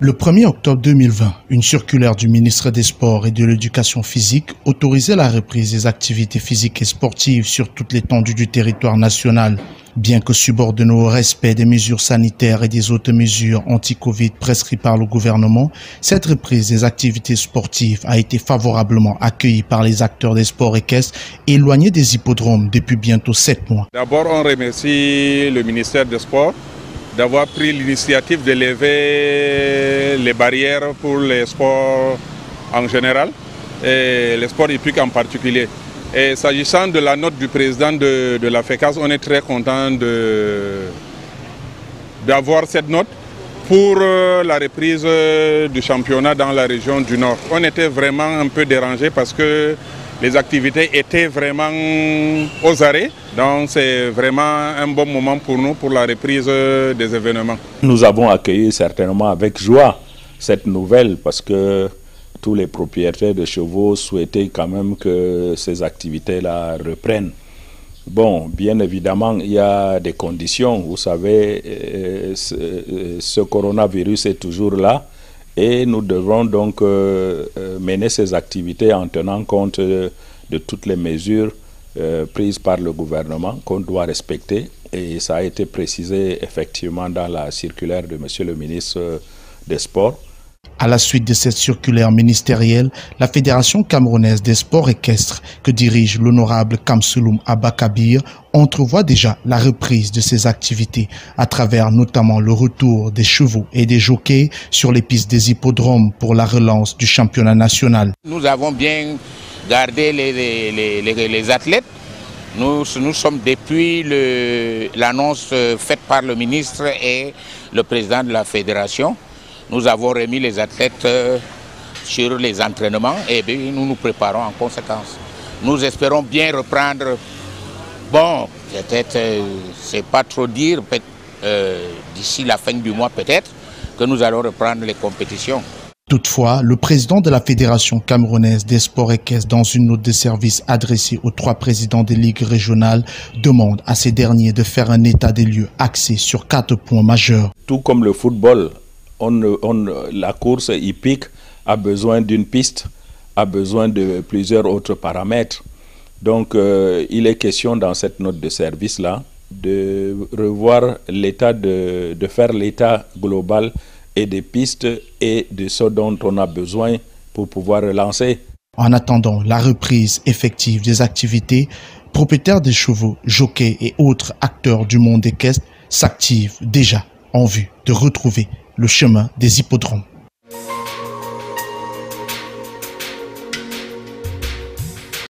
Le 1er octobre 2020, une circulaire du ministre des Sports et de l'Éducation physique autorisait la reprise des activités physiques et sportives sur toute l'étendue du territoire national. Bien que subordonnée au respect des mesures sanitaires et des autres mesures anti-Covid prescrites par le gouvernement, cette reprise des activités sportives a été favorablement accueillie par les acteurs des sports équestres éloignés des hippodromes depuis bientôt 7 mois. D'abord, on remercie le ministère des Sports d'avoir pris l'initiative de lever les barrières pour les sports en général et les sports hippiques en particulier. Et s'agissant de la note du président de la FECAS, on est très content d'avoir cette note pour la reprise du championnat dans la région du Nord. On était vraiment un peu dérangés parce que les activités étaient vraiment aux arrêts. Donc c'est vraiment un bon moment pour nous, pour la reprise des événements. Nous avons accueilli certainement avec joie cette nouvelle parce que tous les propriétaires de chevaux souhaitaient quand même que ces activités-là reprennent. Bon, bien évidemment, il y a des conditions. Vous savez, ce coronavirus est toujours là. Et nous devons donc mener ces activités en tenant compte de toutes les mesures prises par le gouvernement qu'on doit respecter. Et ça a été précisé effectivement dans la circulaire de M. le ministre des Sports. À la suite de cette circulaire ministérielle, la Fédération camerounaise des sports équestres, que dirige l'honorable Kamsouloum Abba Kabir, entrevoit déjà la reprise de ces activités, à travers notamment le retour des chevaux et des jockeys sur les pistes des hippodromes pour la relance du championnat national. Nous avons bien gardé les athlètes. Nous sommes depuis l'annonce faite par le ministre et le président de la fédération. Nous avons remis les athlètes sur les entraînements et nous nous préparons en conséquence. Nous espérons bien reprendre, bon, peut-être, c'est pas trop dire, d'ici la fin du mois peut-être, que nous allons reprendre les compétitions. Toutefois, le président de la Fédération camerounaise des sports équestres, dans une note de service adressée aux 3 présidents des ligues régionales, demande à ces derniers de faire un état des lieux axé sur 4 points majeurs. Tout comme le football, la course hippique a besoin d'une piste, a besoin de plusieurs autres paramètres. Donc, il est question dans cette note de service-là de revoir l'état, de faire l'état global et des pistes et de ce dont on a besoin pour pouvoir relancer. En attendant la reprise effective des activités, propriétaires des chevaux, jockeys et autres acteurs du monde équestre s'activent déjà en vue de retrouver le chemin des hippodromes.